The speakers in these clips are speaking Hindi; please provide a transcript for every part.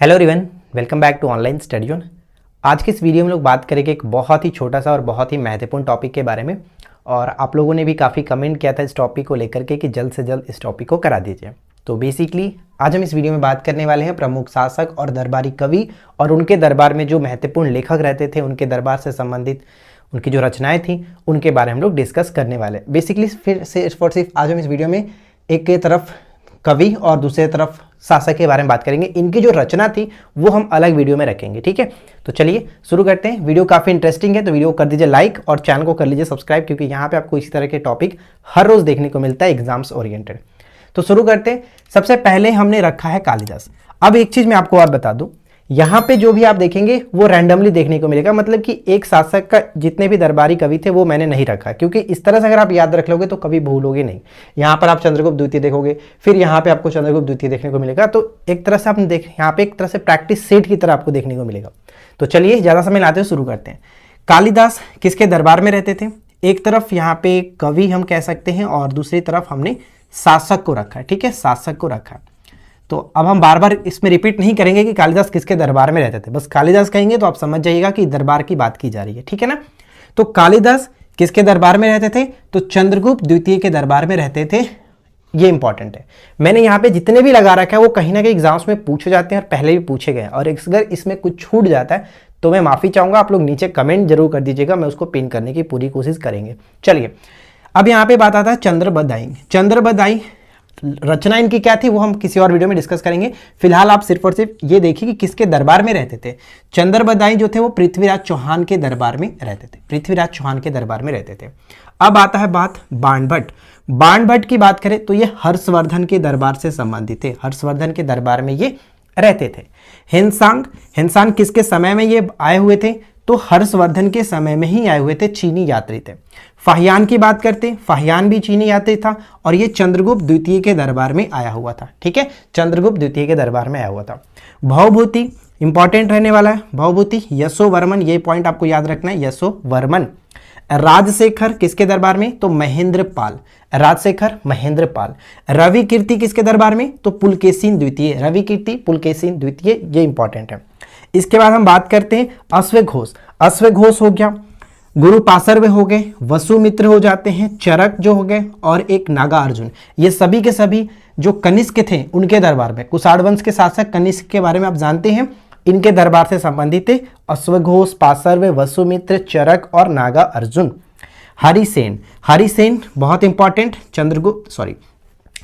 Hello everyone, welcome back to online study zone. आज की इस वीडियो में लोग बात करेंगे एक बहुत ही छोटा सा और बहुत ही महत्वपूर्ण टॉपिक के बारे में। और आप लोगों ने भी काफ़ी कमेंट किया था इस टॉपिक को लेकर के कि जल्द से जल्द इस टॉपिक को करा दीजिए। तो बेसिकली आज हम इस वीडियो में बात करने वाले हैं प्रमुख शासक और दरबारी कवि और उनके दरबार में जो महत्वपूर्ण लेखक रहते थे, उनके दरबार से संबंधित उनकी जो रचनाएँ थी उनके बारे में हम लोग डिस्कस करने वाले हैं। बेसिकली फिर से सिर्फ आज हम इस वीडियो में एक के तरफ कवि और दूसरे तरफ शासक के बारे में बात करेंगे। इनकी जो रचना थी वो हम अलग वीडियो में रखेंगे, ठीक है। तो चलिए शुरू करते हैं। वीडियो काफ़ी इंटरेस्टिंग है तो वीडियो को कर दीजिए लाइक और चैनल को कर लीजिए सब्सक्राइब, क्योंकि यहाँ पे आपको इसी तरह के टॉपिक हर रोज़ देखने को मिलता है एग्जाम्स ओरिएंटेड। तो शुरू करते हैं। सबसे पहले हमने रखा है कालिदास। अब एक चीज़ मैं आपको और बता दूँ, यहाँ पे जो भी आप देखेंगे वो रैंडमली देखने को मिलेगा, मतलब कि एक शासक का जितने भी दरबारी कवि थे वो मैंने नहीं रखा, क्योंकि इस तरह से अगर आप याद रख लोगे तो कभी भूलोगे नहीं। यहाँ पर आप चंद्रगुप्त द्वितीय देखोगे, फिर यहाँ पे आपको चंद्रगुप्त द्वितीय देखने को मिलेगा, तो एक तरह से आप यहाँ पे एक तरह से प्रैक्टिस सेट की तरह आपको देखने को मिलेगा। तो चलिए ज़्यादा समय लाते हुए शुरू करते हैं। कालिदास किसके दरबार में रहते थे? एक तरफ यहाँ पे कवि हम कह सकते हैं और दूसरी तरफ हमने शासक को रखा है, ठीक है, शासक को रखा है। तो अब हम बार बार इसमें रिपीट नहीं करेंगे कि कालिदास किसके दरबार में रहते थे, बस कालिदास कहेंगे तो आप समझ जाइएगा कि दरबार की बात की जा रही है, ठीक है ना। तो कालिदास किसके दरबार में रहते थे? तो चंद्रगुप्त द्वितीय के दरबार में रहते थे। ये इंपॉर्टेंट है। मैंने यहाँ पे जितने भी लगा रखा है वो कहीं ना कहीं एग्जाम्स में पूछे जाते हैं और पहले भी पूछे गए, और अगर इसमें कुछ छूट जाता है तो मैं माफ़ी चाहूँगा। आप लोग नीचे कमेंट जरूर कर दीजिएगा, मैं उसको पिन करने की पूरी कोशिश करेंगे। चलिए अब यहाँ पे बात आता है चंद्रबदाई। चंद्रबदाई रचना इनकी क्या थी वो हम किसी और वीडियो में डिस्कस करेंगे। फिलहाल आप सिर्फ और सिर्फ ये देखिए कि किसके दरबार में रहते थे। चंद्रबदाई जो थे वो पृथ्वीराज चौहान के दरबार में रहते थे, पृथ्वीराज चौहान के दरबार में रहते थे। अब आता है बात बाणभट्ट। बाणभट्ट की बात करें तो ये हर्षवर्धन के दरबार से संबंधित थे, हर्षवर्धन के दरबार में ये रहते थे। हिंसांग किसके समय में ये आए हुए थे? तो हर्षवर्धन के समय में ही आए हुए थे, चीनी यात्री थे। फाहियान की बात करते हैं, फाहियान भी चीनी यात्री था और ये चंद्रगुप्त द्वितीय के दरबार में आया हुआ था, ठीक है, चंद्रगुप्त द्वितीय के दरबार में आया हुआ था। भवभूति इंपॉर्टेंट रहने वाला है। भवभूति यशोवर्मन, ये पॉइंट आपको याद रखना है, यशोवर्मन। राजशेखर किसके दरबार में? तो महेंद्रपाल, राजशेखर महेंद्रपाल। रवि कीर्ति किसके दरबार में? तो पुलकेशिन द्वितीय, रवि कीर्ति पुलकेशिन द्वितीय, ये इंपॉर्टेंट है। इसके बाद हम बात करते हैं अश्वघोष। अश्वघोष हो गया, गुरु पार्श्व हो गए, वसुमित्र हो जाते हैं, चरक जो हो गए और एक नागार्जुन। ये सभी के सभी जो कनिष्क थे उनके दरबार में, कुषाण वंश के शासक कनिष्क के बारे में आप जानते हैं, इनके दरबार से संबंधित थे। अश्वघोष, पार्श्व, वसुमित्र, चरक और नागार्जुन। हरिसेन, हरिसेन बहुत इंपॉर्टेंट,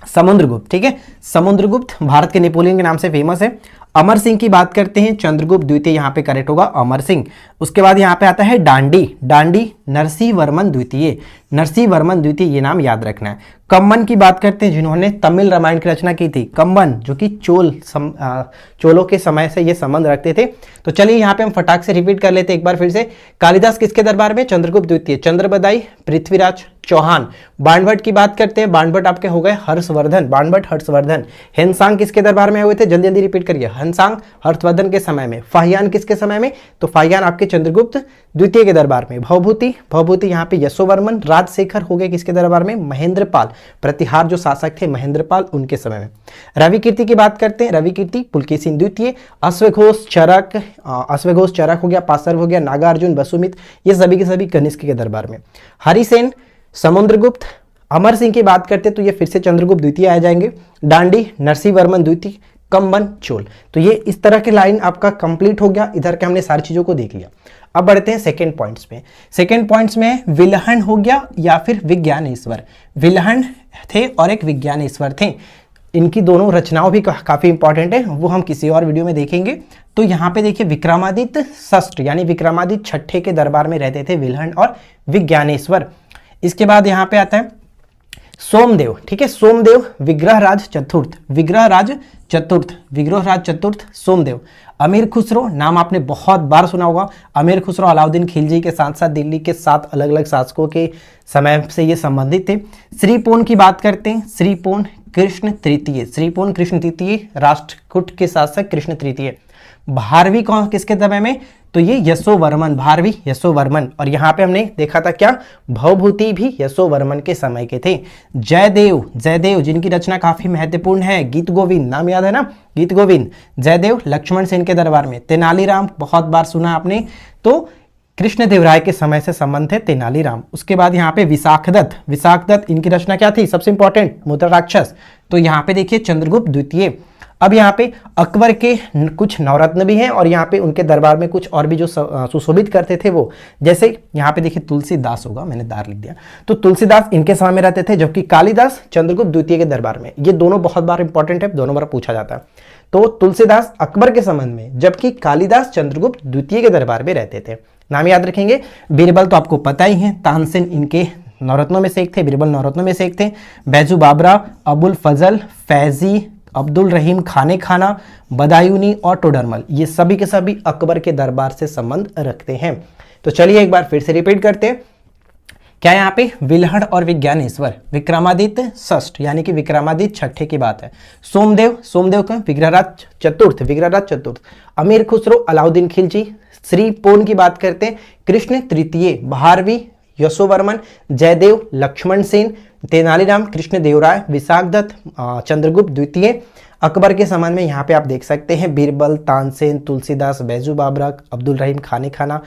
समुद्रगुप्त, ठीक है, समुद्रगुप्त भारत के नेपोलियन के नाम से फेमस है। अमर सिंह की बात करते हैं, चंद्रगुप्त द्वितीय यहाँ पे करेक्ट होगा, अमर सिंह। उसके बाद यहाँ पे आता है डांडी। डांडी नरसिंह वर्मन द्वितीय, नरसिंह वर्मन द्वितीय, ये नाम याद रखना है। कम्बन की बात करते हैं जिन्होंने तमिल रामायण की रचना की थी, कम्बन जो कि चोलों के समय से ये संबंध रखते थे। तो चलिए यहाँ पे हम फटाक से रिपीट कर लेते हैं एक बार फिर से। कालिदास किसके दरबार में? चंद्रगुप्त द्वितीय। चंद्रबदाई पृथ्वीराज चौहान। बाणभट्ट की बात करते हैं, बाणभट्ट आपके हो गए हर्षवर्धन, बाणभट्ट हर्षवर्धन। हिंसांग किसके दरबार में आए हुए थे? जल्दी जल्दी रिपीट करिए। हिंसांग हर्षवर्धन के समय में। फाहियान किसके समय में? तो फाहियान आपके चंद्रगुप्त द्वितीय के दरबार में। भवभूति, भवभूति यहाँ पे यशोवर्मन। राजशेखर हो गए किसके दरबार में? महेंद्रपाल, प्रतिहार जो शासक थे महेंद्रपाल, उनके समय में। रवि कीर्ति की बात करते हैं, रवि कीर्ति पुलकेशिन द्वितीय। अश्वघोष चरक, अश्वघोष चरक हो गया, पार्श्व हो गया, नागार्जुन, वसुमित्र, ये सभी के सभी कनिष्क के दरबार में। हरिसेन, समुद्रगुप्त। अमर सिंह की बात करते तो ये फिर से चंद्रगुप्त द्वितीय आ जाएंगे। डांडी नरसिंह वर्मन द्वितीय, कंबन चोल। तो ये इस तरह के लाइन आपका कंप्लीट हो गया। इधर के हमने सारी चीजों को देख लिया। अब बढ़ते हैं सेकंड पॉइंट्स पे। सेकंड पॉइंट्स में विलहन हो गया या फिर विज्ञानेश्वर। विलहन थे और एक विज्ञानेश्वर थे। इनकी दोनों रचनाओं भी काफी इंपॉर्टेंट है, वो हम किसी और वीडियो में देखेंगे। तो यहाँ पे देखिए विक्रमादित्य षष्ठ यानी विक्रमादित्य छठे के दरबार में रहते थे विलहन और विज्ञानेश्वर। इसके बाद यहाँ पे आता है सोमदेव, ठीक है, सोमदेव विग्रहराज चतुर्थ, विग्रहराज चतुर्थ, विग्रहराज चतुर्थ सोमदेव। अमीर खुसरो, नाम आपने बहुत बार सुना होगा। अमीर खुसरो अलाउद्दीन खिलजी के साथ साथ दिल्ली के 7 अलग अलग शासकों के समय से ये संबंधित थे। श्रीपोन की बात करते हैं, श्रीपोन कृष्ण तृतीय, श्रीपोन कृष्ण तृतीय, राष्ट्रकूट के शासक कृष्ण तृतीय। भारवी कौन किसके समय में? तो ये यशोवर्मन, भारवी यशोवर्मन। और यहाँ पे हमने देखा था क्या, भवभूति भी यशोवर्मन के समय के थे। जयदेव, जयदेव जिनकी रचना काफी महत्वपूर्ण है, गीत गोविंद, नाम याद है ना, गीत गोविंद। जयदेव लक्ष्मण सेन के दरबार में। तेनालीराम बहुत बार सुना आपने, तो कृष्णदेवराय के समय से संबंध है तेनालीराम। उसके बाद यहाँ पे विशाखदत्त, विशाखदत्त इनकी रचना क्या थी, सबसे इंपॉर्टेंट, मुद्रा राक्षस। तो यहाँ पे देखिए चंद्रगुप्त द्वितीय। अब यहाँ पे अकबर के कुछ नवरत्न भी हैं और यहाँ पे उनके दरबार में कुछ और भी जो सुशोभित करते थे वो, जैसे यहाँ पे देखिए तुलसीदास होगा, मैंने दार लिख दिया, तो तुलसीदास इनके समय में रहते थे, जबकि कालिदास चंद्रगुप्त द्वितीय के दरबार में। ये दोनों बहुत बार इंपॉर्टेंट है, दोनों बार पूछा जाता है। तो तुलसीदास अकबर के संबंध में, जबकि कालिदास चंद्रगुप्त द्वितीय के दरबार में रहते थे। नाम याद रखेंगे। बीरबल तो आपको पता ही है, तानसेन इनके नवरत्नों में से एक थे, बीरबल नवरत्नों में से एक थे। बैजू बाबरा, अबुल फजल, फैजी, अब्दुल रहीम खाने खाना, बदायूनी और टोडरमल, ये सभी के सभी अकबर के दरबार से संबंध रखते हैं। तो चलिए एक बार फिर से रिपीट करते हैं। क्या यहाँ पे विल्हड़ और विज्ञानेश्वर, विक्रमादित्य षष्ठ यानी कि विक्रमादित्य छठे की बात है। सोमदेव, सोमदेव का विग्रहराज चतुर्थ, विग्रहराज चतुर्थ। अमीर खुसरो, अलाउद्दीन खिलजी। श्री पोन की बात करते हैं, कृष्ण तृतीय, भारवी यशोवर्मन, जयदेव लक्ष्मण सेन, तेनालीराम कृष्णदेवराय, विशाखदत्त चंद्रगुप्त द्वितीय। अकबर के समय में यहाँ पे आप देख सकते हैं बीरबल, तानसेन, तुलसीदास, बैजू बाबरा, अब्दुल रहीम खाने खाना,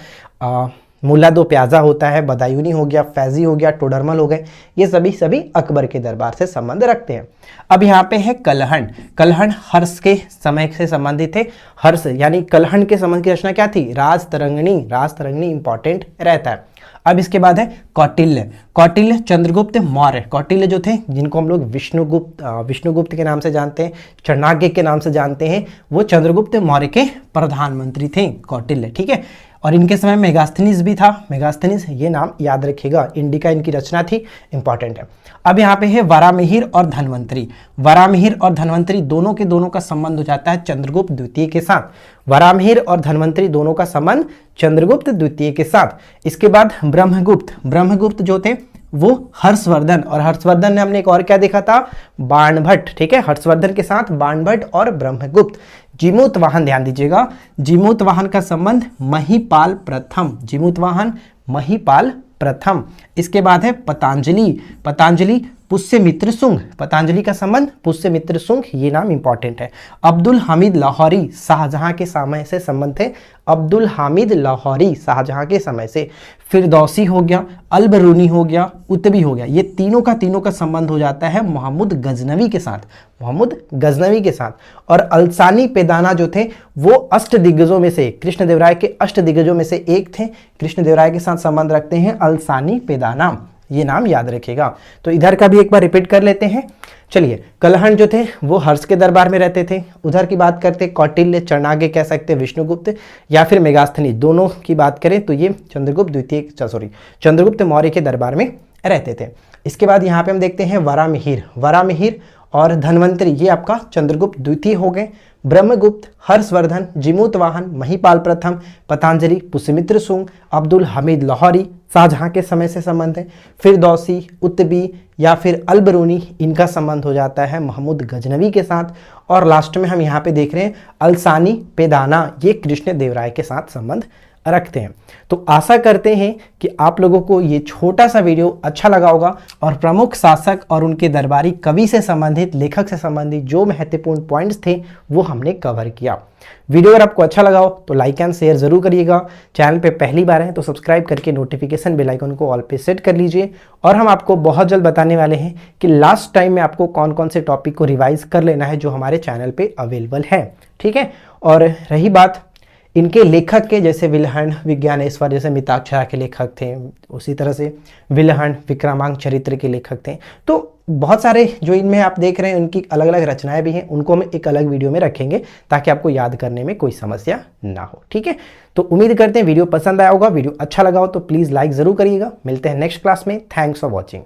मुल्ला दो प्याजा होता है, बदायूनी हो गया, फैजी हो गया, टोडरमल हो गए, ये सभी सभी अकबर के दरबार से संबंध रखते हैं। अब यहाँ पे है कलहण। कलहण हर्ष के समय से संबंधित थे। हर्ष यानी कलहण के संबंध की रचना क्या थी, राजतरंगिणी, राजतरंगिणी इंपॉर्टेंट रहता है। अब इसके बाद है कौटिल्य। कौटिल्य चंद्रगुप्त मौर्य, कौटिल्य जो थे जिनको हम लोग विष्णुगुप्त के नाम से जानते हैं, चाणक्य के नाम से जानते हैं, वो चंद्रगुप्त मौर्य के प्रधानमंत्री थे कौटिल्य, ठीक है। और इनके समय मेगास्थनीज भी था, मेगास्थनीज ये नाम याद रखिएगा, इंडिका इनकी रचना थी, इंपॉर्टेंट है। अब यहाँ पे है वरामिहिर और धन्वंतरी। वरामिहिर और धन्वंतरी दोनों के दोनों का संबंध हो जाता है चंद्रगुप्त द्वितीय के साथ। वरामिहिर और धन्वंतरी दोनों का संबंध चंद्रगुप्त द्वितीय के साथ। इसके बाद ब्रह्मगुप्त, ब्रह्मगुप्त जो थे वो हर्षवर्धन, और हर्षवर्धन ने हमने एक और क्या देखा था, बाणभट्ट, ठीक है। हर्षवर्धन के साथ बाणभट्ट और ब्रह्मगुप्त। जीमूतवाहन ध्यान दीजिएगा, जीमूतवाहन का संबंध महिपाल प्रथम, जीमूतवाहन महिपाल प्रथम। इसके बाद है पतंजलि, पतंजलि पुष्यमित्र शुंग, पतंजलि का संबंध पुष्यमित्र शुंग, ये नाम इंपॉर्टेंट है। अब्दुल हामिद लाहौरी, शाहजहां के समय से संबंध है, अब्दुल हामिद लाहौरी शाहजहां के समय से। फिरदौसी हो गया, अलबरूनी हो गया, उतबी हो गया, ये तीनों का संबंध हो जाता है मोहम्मद गजनवी के साथ, मोहम्मद गजनवी के साथ। और अल्सानी पेदाना जो थे वो अष्टदिग्गजों में से, कृष्णदेवराय के अष्टदिग्गजों में से एक थे, कृष्णदेवराय के साथ संबंध रखते हैं अल्सानी पेदाना, ये नाम याद रखिएगा। तो इधर का भी एक बार रिपीट कर लेते हैं। चलिए, कलहण जो थे वो हर्ष के दरबार में रहते थे। उधर की बात करते कौटिल्य, चाणक्य कह सकते हैं, विष्णुगुप्त या फिर मेगास्थनी, दोनों की बात करें तो ये चंद्रगुप्त मौर्य के दरबार में रहते थे। इसके बाद यहाँ पे हम देखते हैं वरामिहिर, वरामिहिर और धन्वंतरी, ये आपका चंद्रगुप्त द्वितीय हो गए। ब्रह्मगुप्त, हर्षवर्धन, जीमूतवाहन, महिपाल प्रथम, पतंजलि, पुष्यमित्र शुंग, अब्दुल हमीद लाहौरी, शाहजहां के समय से संबंध है। फिरदौसी, उतबी या फिर अलबरूनी, इनका संबंध हो जाता है मोहम्मद गजनवी के साथ। और लास्ट में हम यहाँ पे देख रहे हैं अल्सानी पेदाना, ये कृष्णदेवराय के साथ संबंध रखते हैं। तो आशा करते हैं कि आप लोगों को ये छोटा सा वीडियो अच्छा लगा होगा और प्रमुख शासक और उनके दरबारी कवि से संबंधित, लेखक से संबंधित जो महत्वपूर्ण पॉइंट्स थे वो हमने कवर किया। वीडियो अगर आपको अच्छा लगा हो तो लाइक एंड शेयर जरूर करिएगा। चैनल पे पहली बार है तो सब्सक्राइब करके नोटिफिकेशन बेल आइकन को ऑल पे सेट कर लीजिए। और हम आपको बहुत जल्द बताने वाले हैं कि लास्ट टाइम में आपको कौन कौन से टॉपिक को रिवाइज कर लेना है जो हमारे चैनल पे अवेलेबल है, ठीक है। और रही बात इनके लेखक के, जैसे विल्हण, विज्ञानेश्वर जैसे मिताक्षरा के लेखक थे, उसी तरह से विल्हण विक्रमांक चरित्र के लेखक थे। तो बहुत सारे जो इनमें आप देख रहे हैं उनकी अलग अलग रचनाएं भी हैं, उनको हम एक अलग वीडियो में रखेंगे ताकि आपको याद करने में कोई समस्या ना हो, ठीक है। तो उम्मीद करते हैं वीडियो पसंद आया होगा। वीडियो अच्छा लगा हो तो प्लीज़ लाइक ज़रूर करिएगा। मिलते हैं नेक्स्ट क्लास में। Thanks for watching.